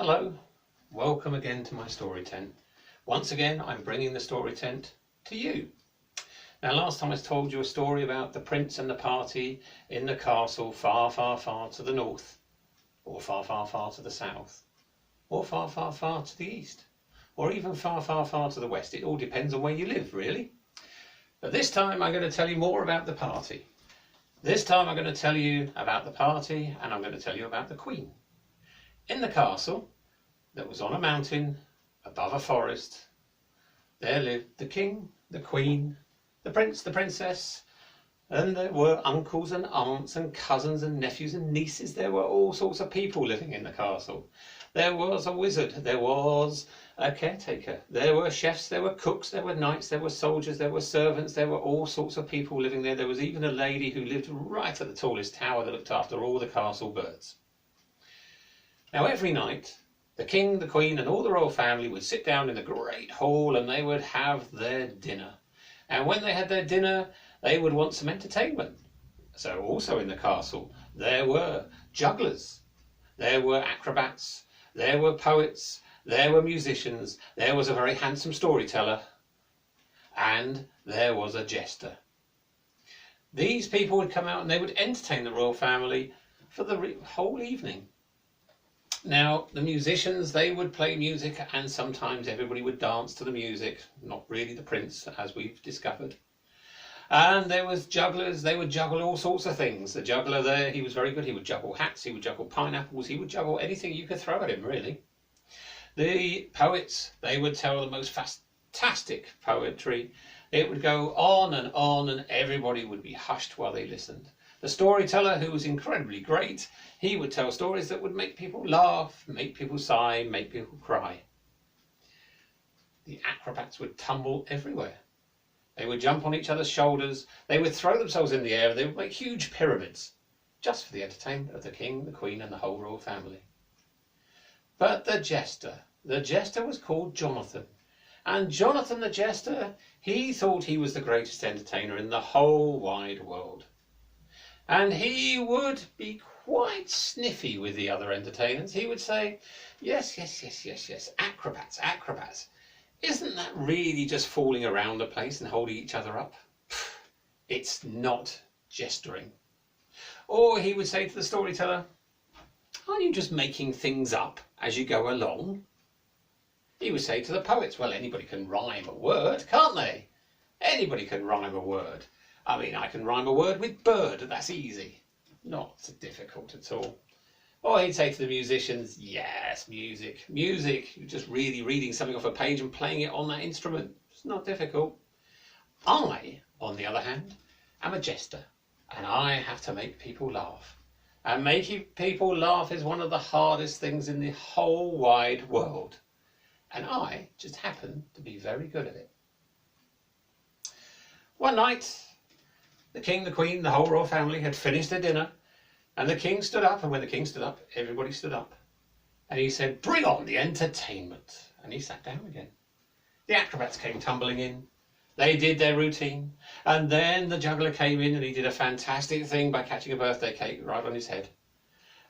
Hello, welcome again to my story tent. Once again, I'm bringing the story tent to you. Now, last time I told you a story about the prince and the party in the castle far, far, far to the north, or far, far, far to the south, or far, far, far to the east, or even far, far, far to the west. It all depends on where you live, really. But this time I'm going to tell you more about the party. This time I'm going to tell you about the party, and I'm going to tell you about the queen. In the castle that was on a mountain above a forest, there lived the king, the queen, the prince, the princess, and there were uncles and aunts and cousins and nephews and nieces. There were all sorts of people living in the castle. There was a wizard, there was a caretaker, there were chefs, there were cooks, there were knights, there were soldiers, there were servants, there were all sorts of people living there. There was even a lady who lived right at the tallest tower that looked after all the castle birds. Now every night, the king, the queen and all the royal family would sit down in the great hall and they would have their dinner. And when they had their dinner, they would want some entertainment. So also in the castle, there were jugglers, there were acrobats, there were poets, there were musicians, there was a very handsome storyteller, and there was a jester. These people would come out and they would entertain the royal family for the whole evening. Now, the musicians, they would play music and sometimes everybody would dance to the music, not really the prince, as we've discovered. And there was jugglers, they would juggle all sorts of things. The juggler there, he was very good. He would juggle hats, he would juggle pineapples, he would juggle anything you could throw at him, really. The poets, they would tell the most fantastic poetry. It would go on and everybody would be hushed while they listened. The storyteller, who was incredibly great, he would tell stories that would make people laugh, make people sigh, make people cry. The acrobats would tumble everywhere. They would jump on each other's shoulders, they would throw themselves in the air, and they would make huge pyramids, just for the entertainment of the king, the queen and the whole royal family. But the jester was called Jonathan. And Jonathan the jester, he thought he was the greatest entertainer in the whole wide world. And he would be quite sniffy with the other entertainers. He would say, yes, acrobats. Isn't that really just falling around the place and holding each other up? It's not jestering. Or he would say to the storyteller, aren't you just making things up as you go along? He would say to the poets, well, anybody can rhyme a word, can't they? Anybody can rhyme a word. I mean, I can rhyme a word with bird, that's easy. Not so difficult at all. Or he'd say to the musicians, yes, music, you're just really reading something off a page and playing it on that instrument. It's not difficult. I, on the other hand, am a jester, and I have to make people laugh. And making people laugh is one of the hardest things in the whole wide world. And I just happen to be very good at it. One night, the king, the queen, the whole royal family had finished their dinner, and the king stood up, and when the king stood up, everybody stood up. And he said, bring on the entertainment. And he sat down again. The acrobats came tumbling in. They did their routine. And then the juggler came in and he did a fantastic thing by catching a birthday cake right on his head.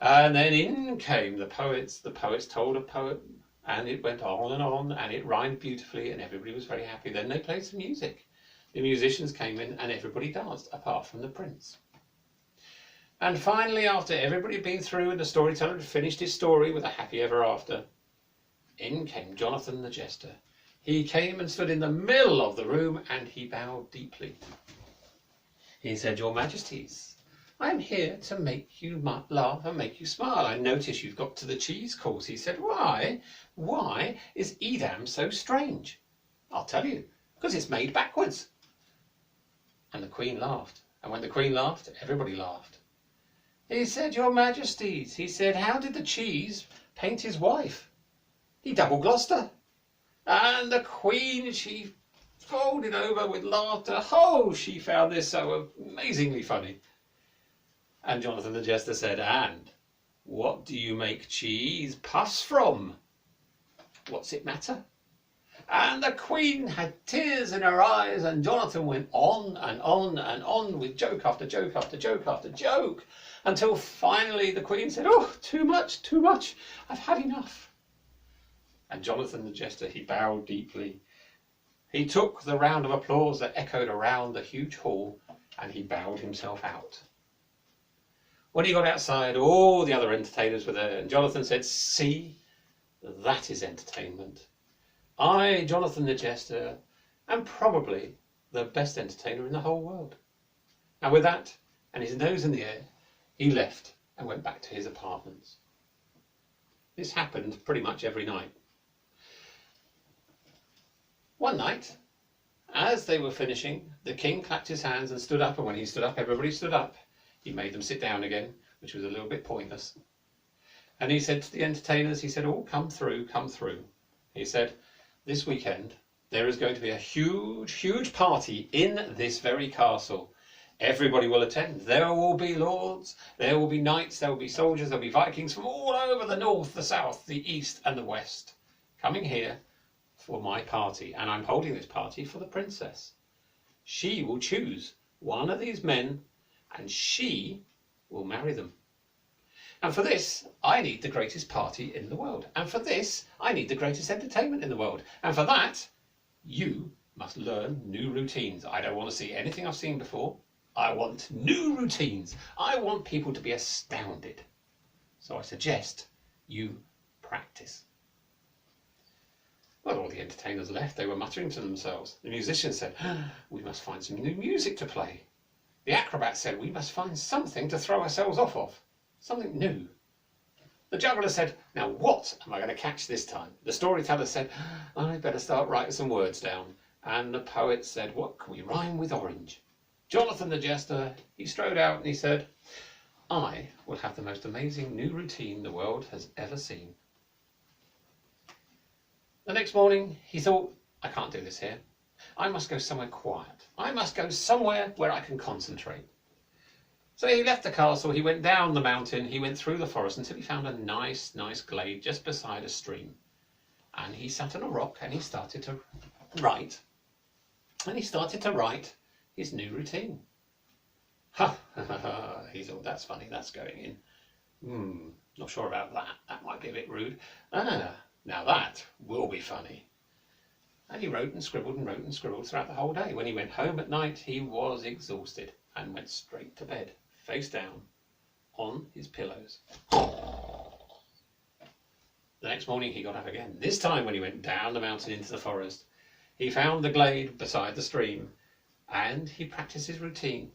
And then in came the poets. The poets told a poem, and it went on, and it rhymed beautifully, and everybody was very happy. Then they played some music. The musicians came in and everybody danced, apart from the prince. And finally, after everybody had been through and the storyteller had finished his story with a happy ever after, in came Jonathan the jester. He came and stood in the middle of the room and he bowed deeply. He said, Your Majesties, I am here to make you laugh and make you smile. I notice you've got to the cheese course. He said, why? Why is Edam so strange? I'll tell you, because it's made backwards. And the queen laughed. And when the queen laughed, everybody laughed. He said, Your Majesties, he said, how did the cheese paint his wife? He double-glossed her. And the queen, she folded over with laughter. Oh, she found this so amazingly funny. And Jonathan the jester said, and what do you make cheese puffs from? What's it matter? And the queen had tears in her eyes, and Jonathan went on and on with joke after joke after joke after joke, until finally the queen said, oh, too much, I've had enough. And Jonathan the Jester, he bowed deeply. He took the round of applause that echoed around the huge hall, and he bowed himself out. When he got outside, all the other entertainers were there, and Jonathan said, "See, that is entertainment. I, Jonathan the Jester, am probably the best entertainer in the whole world." And with that, and his nose in the air, he left and went back to his apartments. This happened pretty much every night. One night, as they were finishing, the king clapped his hands and stood up, and when he stood up, everybody stood up. He made them sit down again, which was a little bit pointless. And he said to the entertainers, he said, "Oh, come through, come through." He said, "This weekend, there is going to be a huge, huge party in this very castle. Everybody will attend. There will be lords, there will be knights, there will be soldiers, there will be Vikings from all over the north, the south, the east and the west, coming here for my party. And I'm holding this party for the princess. She will choose one of these men and she will marry them. And for this, I need the greatest party in the world. And for this, I need the greatest entertainment in the world. And for that, you must learn new routines. I don't want to see anything I've seen before. I want new routines. I want people to be astounded. So I suggest you practice." Well, all the entertainers left. They were muttering to themselves. The musicians said, "We must find some new music to play." The acrobat said, "We must find something to throw ourselves off of. Something new." The juggler said, "Now what am I going to catch this time?" The storyteller said, "I better start writing some words down." And the poet said, "What can we rhyme with orange?" Jonathan the Jester, he strode out and he said, "I will have the most amazing new routine the world has ever seen." The next morning he thought, "I can't do this here. I must go somewhere quiet. I must go somewhere where I can concentrate." So he left the castle, he went down the mountain, he went through the forest until he found a nice glade just beside a stream. And he sat on a rock and he started to write. And he started to write his new routine. Ha ha ha ha, he thought, "That's funny, that's going in. Not sure about that. That might be a bit rude. Now that will be funny." And he wrote and scribbled and wrote and scribbled throughout the whole day. When he went home at night, he was exhausted and went straight to bed, face down, on his pillows. The next morning he got up again. This time when he went down the mountain into the forest, he found the glade beside the stream, and he practiced his routine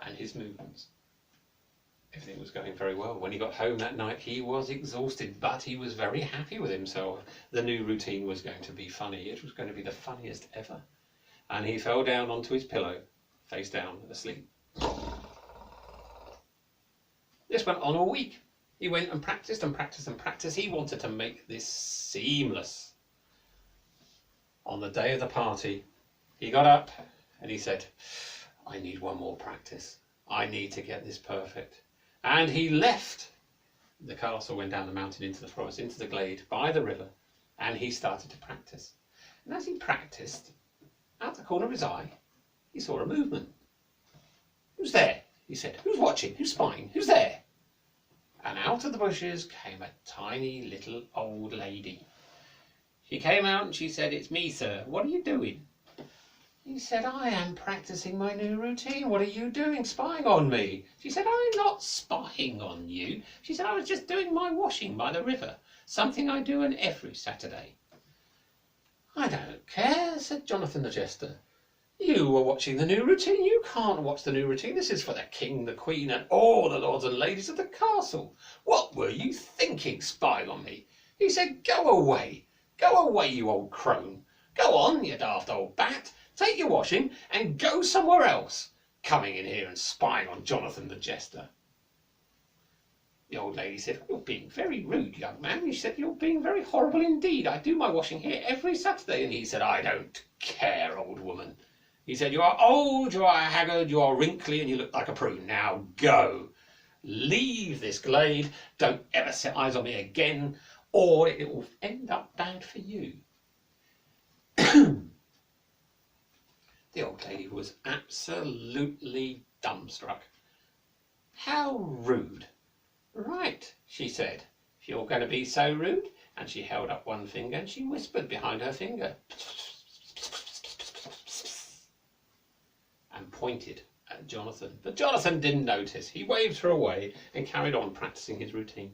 and his movements. Everything was going very well. When he got home that night, he was exhausted, but he was very happy with himself. The new routine was going to be funny. It was going to be the funniest ever. And he fell down onto his pillow, face down, asleep. This went on all week. He went and practiced and practiced and practiced. He wanted to make this seamless. On the day of the party, he got up and he said, "I need one more practice. I need to get this perfect." And he left the castle, went down the mountain into the forest, into the glade, by the river, and he started to practice. And as he practiced, out the corner of his eye, he saw a movement. "Who's there?" he said. "Who's watching? Who's spying? Who's there?" And out of the bushes came a tiny little old lady. She came out and she said, "It's me, sir. What are you doing?" He said, "I am practicing my new routine. What are you doing, spying on me?" She said, "I'm not spying on you." She said, "I was just doing my washing by the river, something I do on every Saturday." "I don't care," said Jonathan the Jester. "You were watching the new routine. You can't watch the new routine. This is for the king, the queen, and all the lords and ladies of the castle. What were you thinking, spying on me?" He said, "Go away. Go away, you old crone. Go on, you daft old bat. Take your washing and go somewhere else, coming in here and spying on Jonathan the Jester." The old lady said, "You're being very rude, young man." She said, "You're being very horrible indeed. I do my washing here every Saturday." And he said, "I don't care, old woman." He said, "You are old, you are haggard, you are wrinkly, and you look like a prune. Now go. Leave this glade. Don't ever set eyes on me again, or it will end up bad for you." The old lady was absolutely dumbstruck. How rude. "Right," she said. if you're going to be so rude. And she held up one finger and she whispered behind her finger and pointed at Jonathan. But Jonathan didn't notice. He waved her away and carried on practicing his routine.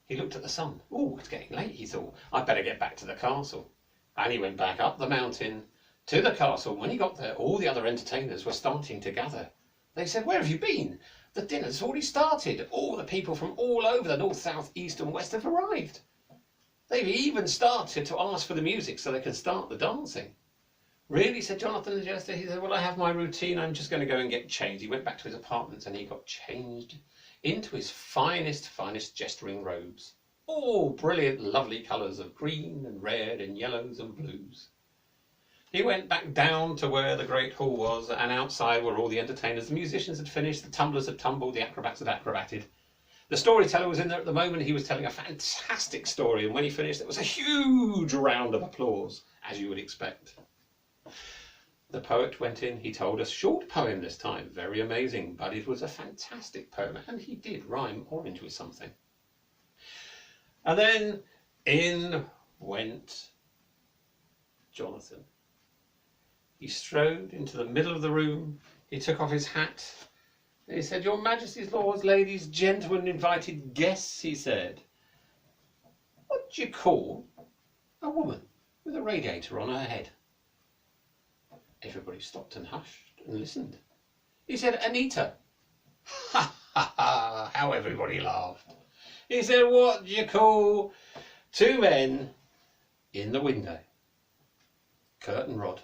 He looked at the sun. Oh, it's getting late, he thought. I'd better get back to the castle. And he went back up the mountain to the castle. When he got there, all the other entertainers were starting to gather. They said, "Where have you been? The dinner's already started. All the people from all over the north, south, east and west have arrived. They've even started to ask for the music so they can start the dancing." "Really?" said Jonathan the Jester. He said, "Well, I have my routine. I'm just going to go and get changed." He went back to his apartments and he got changed into his finest jestering robes. All brilliant, lovely colours of green and red and yellows and blues. He went back down to where the great hall was, and outside were all the entertainers. The musicians had finished, the tumblers had tumbled, the acrobats had acrobated. The storyteller was in there at the moment. He was telling a fantastic story, and when he finished, there was a huge round of applause, as you would expect. The poet went in. He told a short poem this time, very amazing, but it was a fantastic poem, and he did rhyme orange with something. And then in went Jonathan. He strode into the middle of the room. He took off his hat. And he said, "Your Majesty's lords, ladies, gentlemen, invited guests," he said. "What do you call a woman with a radiator on her head?" Everybody stopped and hushed and listened. He said, "Anita." Ha ha ha! How everybody laughed. He said, "What do you call two men in the window?" Curtain rod.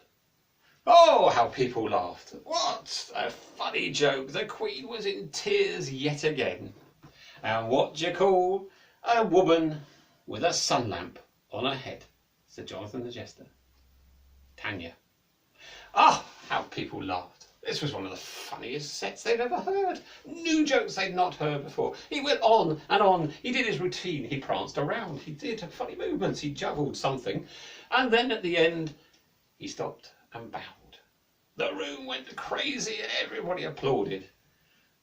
Oh, how people laughed. What a funny joke. The Queen was in tears yet again. "And what do you call a woman with a sun lamp on her head?" said Jonathan the Jester. Tanya. Ah, how people laughed. This was one of the funniest sets they'd ever heard. New jokes they'd not heard before. He went on and on. He did his routine. He pranced around. He did funny movements. He juggled something. And then at the end, he stopped and bowed. The room went crazy and everybody applauded.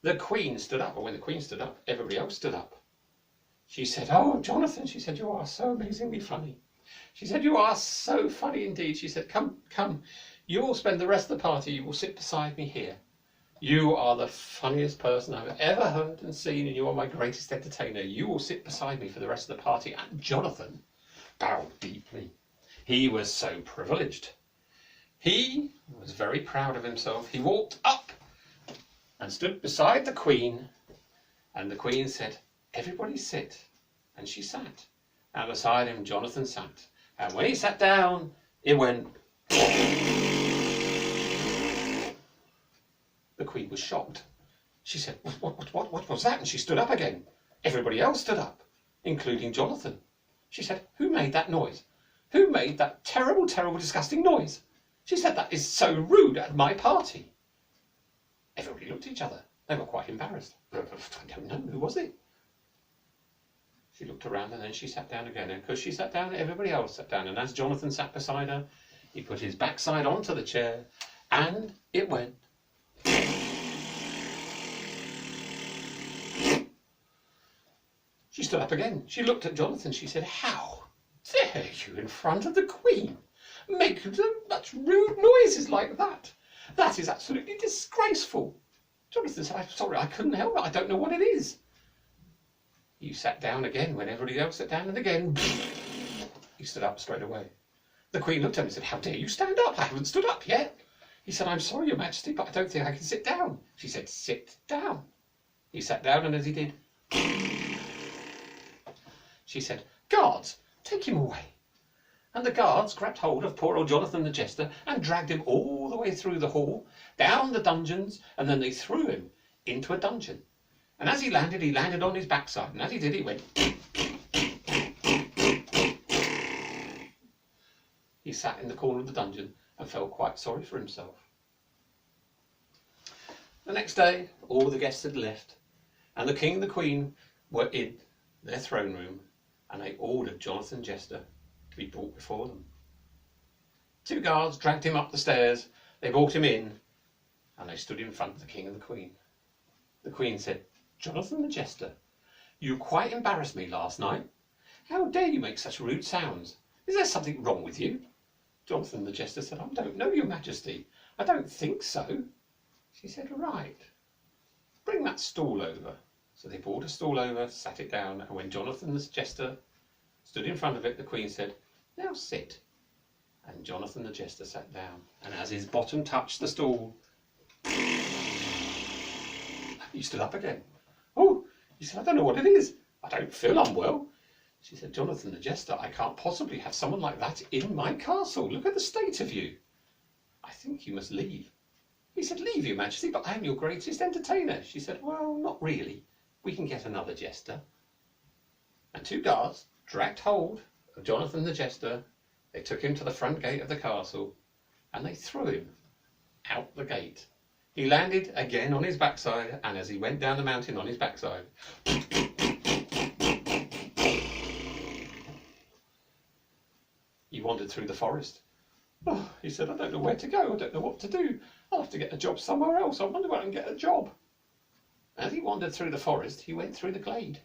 The Queen stood up, and when the Queen stood up, everybody else stood up. She said, "Oh, Jonathan," she said, "you are so amazingly funny." She said, "You are so funny indeed." She said, Come, you will spend the rest of the party, you will sit beside me here. You are the funniest person I've ever heard and seen, and you are my greatest entertainer. You will sit beside me for the rest of the party." And Jonathan bowed deeply. He was so privileged. He was very proud of himself. He walked up and stood beside the Queen, and the Queen said, "Everybody sit." And she sat, and beside him Jonathan sat, and when he sat down, it went. The Queen was shocked. She said, what was that?" And she stood up again. Everybody else stood up, including Jonathan. She said, "Who made that noise? Who made that terrible, terrible, disgusting noise?" She said, "That is so rude at my party." Everybody looked at each other. They were quite embarrassed. "I don't know. Who was it?" She looked around and then she sat down again. And because she sat down, everybody else sat down. And as Jonathan sat beside her, he put his backside onto the chair and it went. She stood up again. She looked at Jonathan. She said, "How dare you in front of the Queen make such rude noises like that? That is absolutely disgraceful." Jonathan said, "I'm sorry, I couldn't help it. I don't know what it is." He sat down again when everybody else sat down, and again he stood up straight away. The Queen looked at him and said, "How dare you stand up? I haven't stood up yet." He said, "I'm sorry, Your Majesty, but I don't think I can sit down." She said, "Sit down." He sat down, and as he did, she said, "Guards, take him away." And the guards grabbed hold of poor old Jonathan the Jester and dragged him all the way through the hall, down the dungeons, and then they threw him into a dungeon. And as he landed on his backside, and as he did, he went. He sat in the corner of the dungeon and felt quite sorry for himself. The next day, all the guests had left, and the King and the Queen were in their throne room, and they ordered Jonathan Jester to be brought before them. Two guards dragged him up the stairs. They brought him in, and they stood in front of the King and the Queen. The Queen said, "Jonathan the Jester, You quite embarrassed me last night. How dare you make such rude sounds? Is there something wrong with you? Jonathan the Jester said, I don't know, your Majesty. I don't think so. She said, right. Bring that stool over. So they brought a stool over, sat it down, and when Jonathan the Jester stood in front of it, the Queen said, now sit. And Jonathan the Jester sat down, and as his bottom touched the stool, he stood up again. Oh, he said, I don't know what it is. I don't feel unwell. She said, Jonathan the Jester, I can't possibly have someone like that in my castle. Look at the state of you. I think you must leave. He said, leave, your Majesty, but I am your greatest entertainer. She said, well, not really. We can get another jester. And 2 guards dragged hold of Jonathan the Jester. They took him to the front gate of the castle and they threw him out the gate. He landed again on his backside, and as he went down the mountain on his backside, he wandered through the forest. Oh, he said, I don't know where to go. I don't know what to do. I'll have to get a job somewhere else. I wonder where I can get a job. As he wandered through the forest, he went through the glade.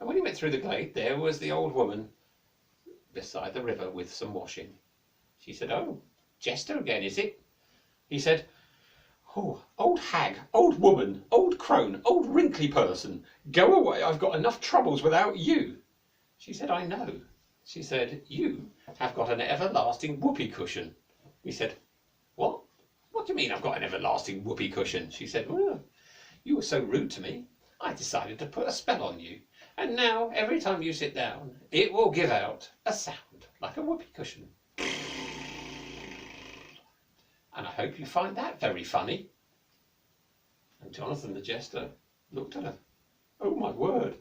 And when he went through the glade, there was the old woman beside the river with some washing. She said, oh, Jester again, is it? He said, oh, old hag, old woman, old crone, old wrinkly person, go away. I've got enough troubles without you. She said, I know. She said, you have got an everlasting whoopee cushion. He said, what? What do you mean I've got an everlasting whoopee cushion? She said, well, you were so rude to me, I decided to put a spell on you. And now, every time you sit down, it will give out a sound like a whoopee cushion. And I hope you find that very funny. And Jonathan the Jester looked at her. Oh my word.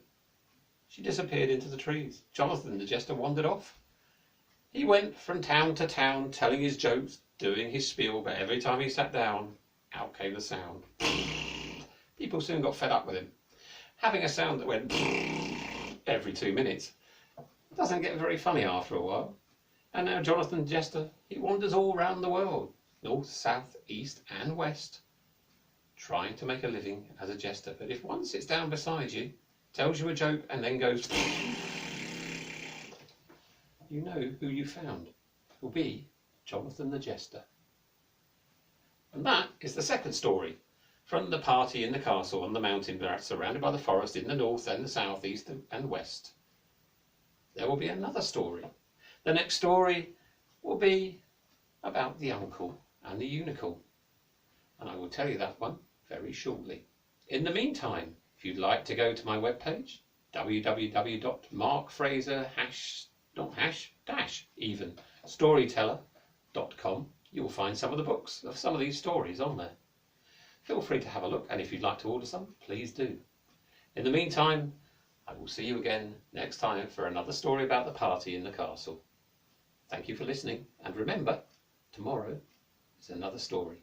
She disappeared into the trees. Jonathan the Jester wandered off. He went from town to town telling his jokes, doing his spiel, but every time he sat down, out came the sound. People soon got fed up with him. Having a sound that went every 2 minutes doesn't get very funny after a while. And now Jonathan the Jester, he wanders all round the world, north, south, east and west, trying to make a living as a jester. But if one sits down beside you, tells you a joke and then goes, you know who you found. It will be Jonathan the Jester. And that is the second story from the party in the castle on the mountain surrounded by the forest in the north and the south, east and west. There will be another story. The next story will be about the uncle and the unicorn. And I will tell you that one very shortly. In the meantime, if you'd like to go to my webpage, www.markfraser-storyteller.com, you will find some of the books of some of these stories on there. Feel free to have a look, and if you'd like to order some, please do. In the meantime, I will see you again next time for another story about the party in the castle. Thank you for listening, and remember, tomorrow is another story.